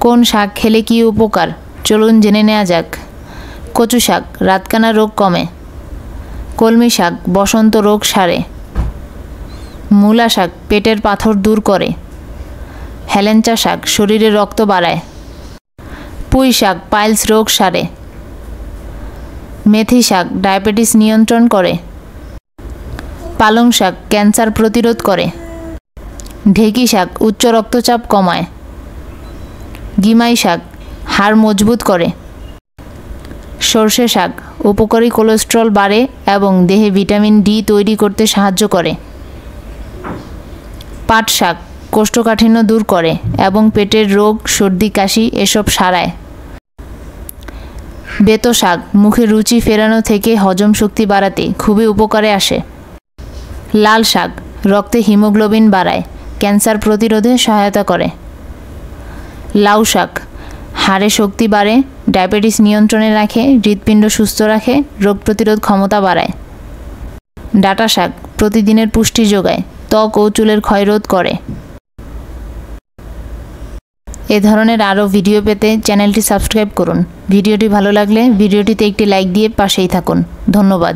কোন শাক খেলে কী উপকার চলুন জেনে নেওয়া যাক। কচু শাক রাতকানা রোগ কমে। কলমি শাক বসন্ত রোগ সারে। মূলা শাক পেটের পাথর দূর করে। হেলেঞ্চা শাক শরীরে রক্ত বাড়ায়। পুঁই শাক পাইলস রোগ সারে। মেথি শাক ডায়াবেটিস নিয়ন্ত্রণ করে। পালং শাক ক্যান্সার প্রতিরোধ করে। ঢেঁকি শাক উচ্চ রক্তচাপ কমায়। গিমাই শাক হাড় মজবুত করে। সর্ষে শাক উপকারী কোলেস্টেরল বাড়ে এবং দেহে ভিটামিন ডি তৈরি করতে সাহায্য করে। পাট শাক কোষ্ঠকাঠিন্য দূর করে এবং পেটের রোগ সর্দি কাশি এসব সারায়। বেতো শাক মুখে রুচি ফেরানো থেকে হজম শক্তি বাড়াতে খুবই উপকারে আসে। লাল শাক রক্তে হিমোগ্লোবিন বাড়ায়, ক্যান্সার প্রতিরোধে সহায়তা করে। লাউ শাক হাড়ে শক্তি বাড়ে, ডায়াবেটিস নিয়ন্ত্রণে রাখে, হৃৎপিণ্ড সুস্থ রাখে, রোগ প্রতিরোধ ক্ষমতা বাড়ায়। ডাঁটা শাক প্রতিদিনের পুষ্টি যোগায়, ত্বক ও চুলের ক্ষয়রোধ করে। এ ধরনের আরও ভিডিও পেতে চ্যানেলটি সাবস্ক্রাইব করুন। ভিডিওটি ভালো লাগলে ভিডিওটিতে একটি লাইক দিয়ে পাশেই থাকুন। ধন্যবাদ।